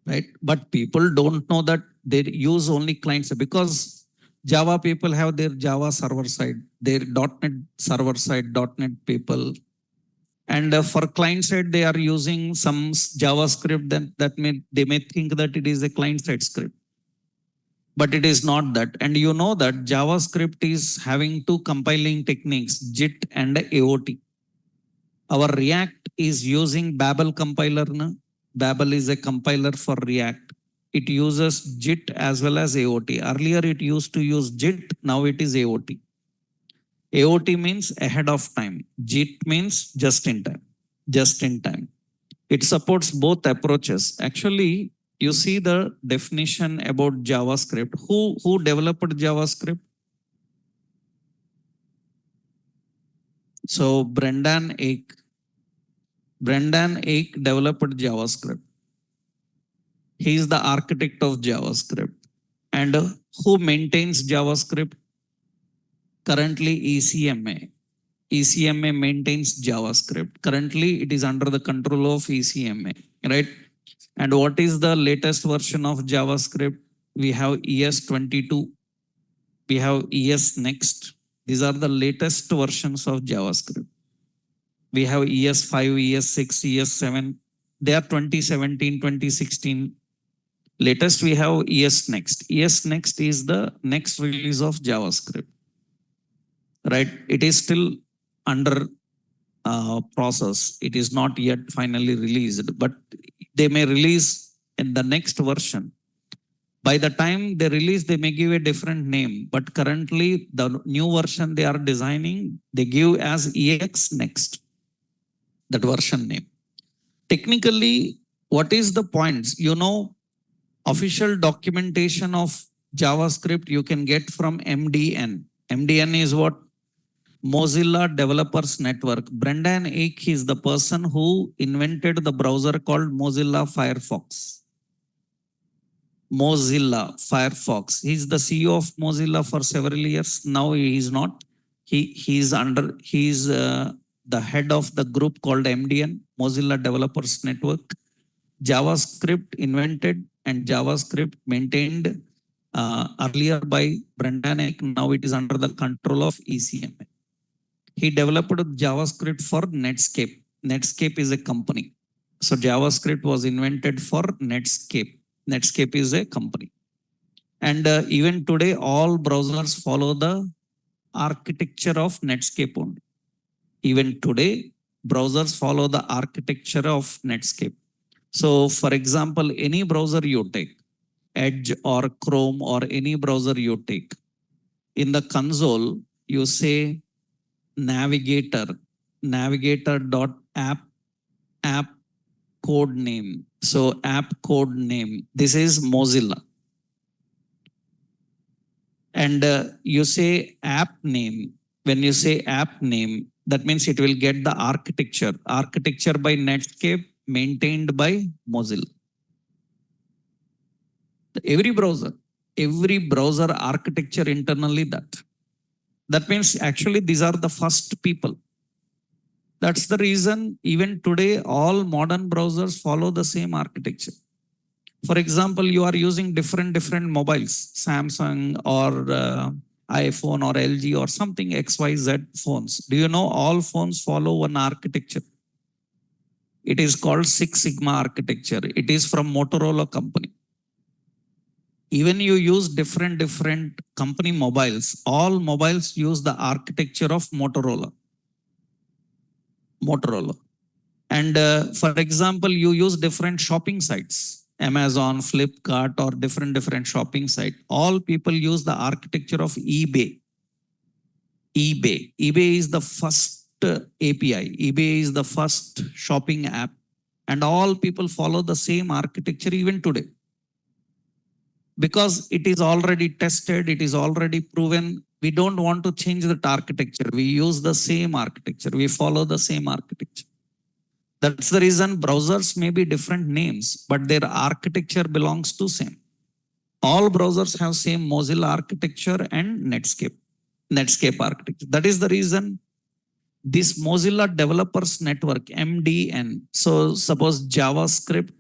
right? But people don't know that they use only clients because Java people have their Java server side, their .NET server side, .NET people. And for client side, they are using some JavaScript they may think that it is a client side script. But it is not that. And you know that JavaScript is having two compiling techniques, JIT and AOT. Our React is using Babel compiler. Na? Babel is a compiler for React. It uses JIT as well as AOT. Earlier it used to use JIT, now it is AOT. AOT means ahead of time. JIT means just in time. Just in time. It supports both approaches. Actually, you see the definition about JavaScript. Who developed JavaScript? So Brendan Eich. Brendan Eich developed JavaScript. He is the architect of JavaScript. And who maintains JavaScript? Currently ECMA. ECMA maintains JavaScript. Currently it is under the control of ECMA, right? And what is the latest version of JavaScript? We have ES22. We have ES Next. These are the latest versions of JavaScript. We have ES5, ES6, ES7. They are 2017, 2016. Latest we have ES Next. ES Next is the next release of JavaScript. Right? It is still under process. It is not yet finally released, but they may release in the next version. By the time they release, they may give a different name, but currently the new version they are designing, they give as EX Next, that version name. Technically, what is the points? You know, official documentation of JavaScript you can get from MDN. MDN is what? Mozilla Developers Network. Brendan Eich is the person who invented the browser called Mozilla Firefox. Mozilla Firefox. He's the CEO of Mozilla for several years. Now he is not. He's the head of the group called MDN, Mozilla Developers Network. JavaScript invented and JavaScript maintained earlier by Brendan Eich. Now it is under the control of ECMA. He developed JavaScript for Netscape. Netscape is a company. So JavaScript was invented for Netscape. Netscape is a company. And even today, all browsers follow the architecture of Netscape only. Even today, browsers follow the architecture of Netscape. So for example, any browser you take, Edge or Chrome or any browser you take, in the console, you say navigator.app code name. So app code name. This is Mozilla. And you say app name. When you say app name, that means it will get the architecture. Architecture by Netscape, maintained by Mozilla. Every browser architecture internally that. That means actually these are the first people. That's the reason even today all modern browsers follow the same architecture. For example, you are using different mobiles, Samsung or iPhone or LG or something XYZ phones. Do you know all phones follow one architecture? It is called Six Sigma architecture. It is from Motorola company. Even you use different company mobiles, all mobiles use the architecture of Motorola. Motorola. And for example, you use different shopping sites, Amazon, Flipkart, or different shopping site. All people use the architecture of eBay. eBay is the first API. eBay is the first shopping app, and all people follow the same architecture even today. Because it is already tested, it is already proven. We don't want to change that architecture. We use the same architecture. We follow the same architecture. That's the reason browsers may be different names, but their architecture belongs to same. All browsers have same Mozilla architecture and Netscape architecture. That is the reason this Mozilla Developers Network, MDN. So suppose JavaScript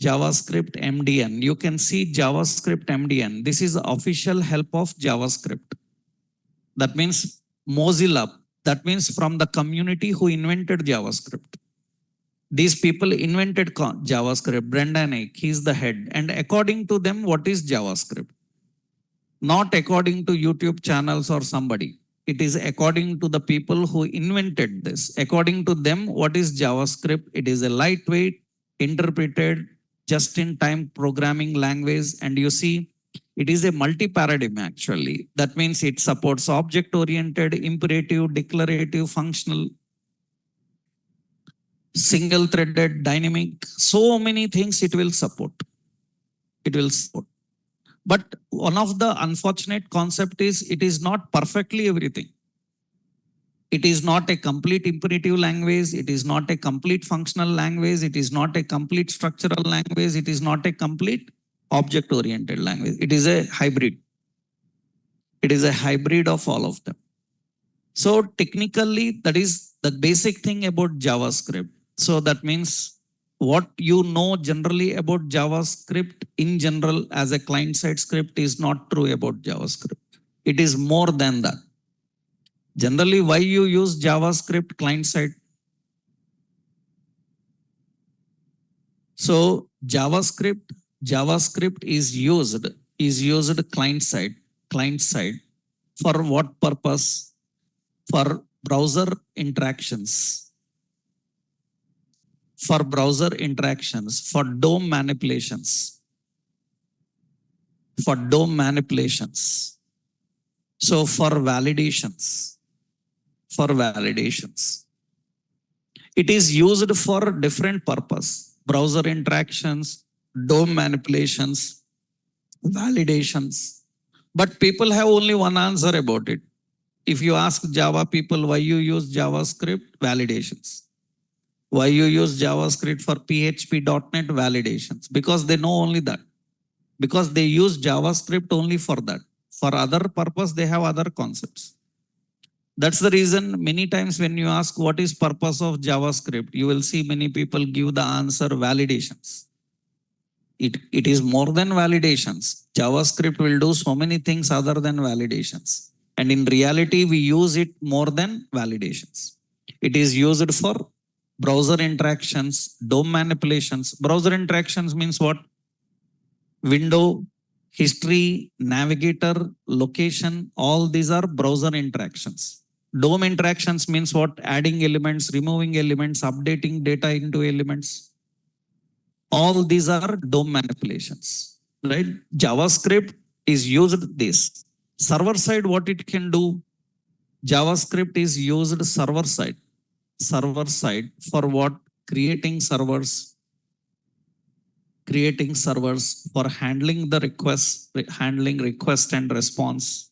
MDN. You can see JavaScript MDN. This is the official help of JavaScript. That means Mozilla. That means from the community who invented JavaScript. These people invented JavaScript. Brendan Eich, he's the head. And according to them, what is JavaScript? Not according to YouTube channels or somebody. It is according to the people who invented this. According to them, what is JavaScript? It is a lightweight, interpreted, just-in-time programming language. And you see, it is a multi-paradigm actually. That means it supports object-oriented, imperative, declarative, functional, single-threaded, dynamic, so many things it will support. It will support. But one of the unfortunate concept is it is not perfectly everything. It is not a complete imperative language. It is not a complete functional language. It is not a complete structural language. It is not a complete object-oriented language. It is a hybrid. It is a hybrid of all of them. So technically, that is the basic thing about JavaScript. So that means what you know generally about JavaScript in general as a client-side script is not true about JavaScript. It is more than that. Generally, why you use JavaScript client-side? So JavaScript is used client-side for what purpose? For browser interactions. For DOM manipulations. So for validations. It is used for different purpose. Browser interactions, DOM manipulations, validations. But people have only one answer about it. If you ask Java people why you use JavaScript, validations. Why you use JavaScript for PHP.NET, validations? Because they know only that. Because they use JavaScript only for that. For other purpose, they have other concepts. That's the reason many times when you ask what is purpose of JavaScript, you will see many people give the answer validations. It is more than validations. JavaScript will do so many things other than validations. And in reality, we use it more than validations. It is used for browser interactions, DOM manipulations. Browser interactions means what? Window, history, navigator, location, all these are browser interactions. DOM interactions means what? Adding elements, removing elements, updating data into elements. All these are DOM manipulations, right? JavaScript is used this. Server side, what it can do? JavaScript is used server side for what? Creating servers for handling the requests, handling request and response.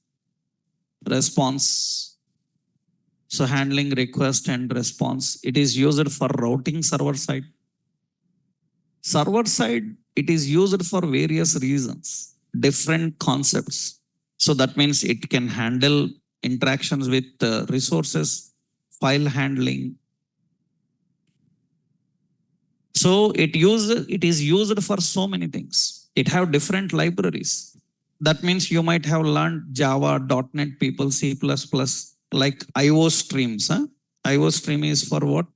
So handling request and response, it is used for routing server side. Server side, it is used for various reasons, different concepts. So that means it can handle interactions with resources, file handling, So it is used for so many things. It have different libraries. That means you might have learned Java, .NET people, C++, like IO streams. Huh? IO stream is for what?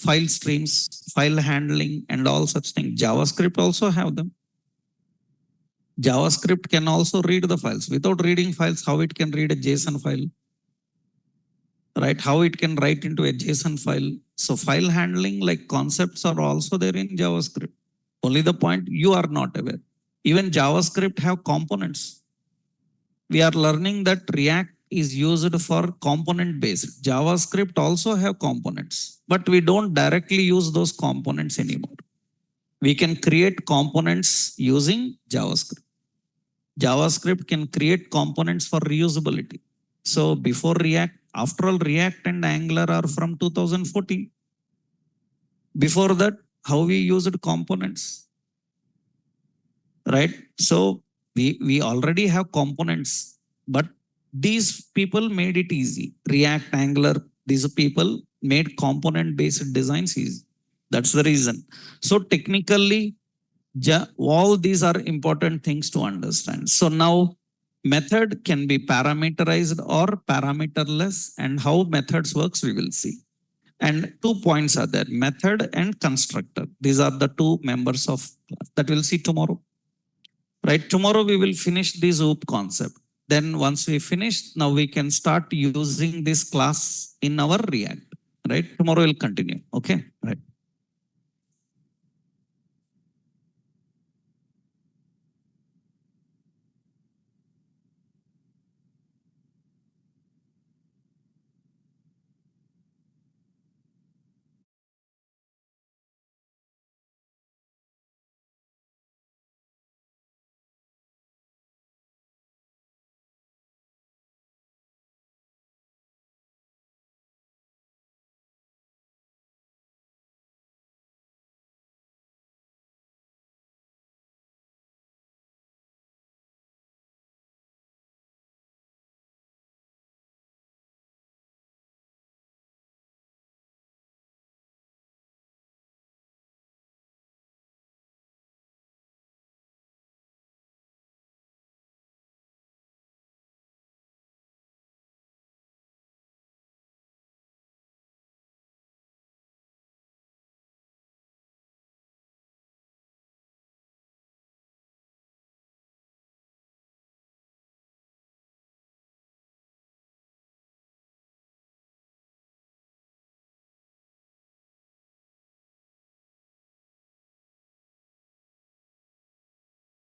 File streams, file handling, and all such things. JavaScript also have them. JavaScript can also read the files. Without reading files, how it can read a JSON file? Right? How it can write into a JSON file? So file handling like concepts are also there in JavaScript. Only the point you are not aware. Even JavaScript have components. We are learning that React is used for component based. JavaScript also have components, but we don't directly use those components anymore. We can create components using JavaScript. JavaScript can create components for reusability. So before React, after all, React and Angular are from 2014. Before that, how we used components, right? So we already have components, but these people made it easy. React, Angular, these people made component based designs easy. That's the reason. So technically, all these are important things to understand. So now method can be parameterized or parameterless, and how methods works we will see. And 2 points are there: method and constructor. These are the two members of class that we'll see tomorrow. Right? Tomorrow we will finish this OOP concept. Then once we finish, now we can start using this class in our React. Right? Tomorrow we'll continue. Okay.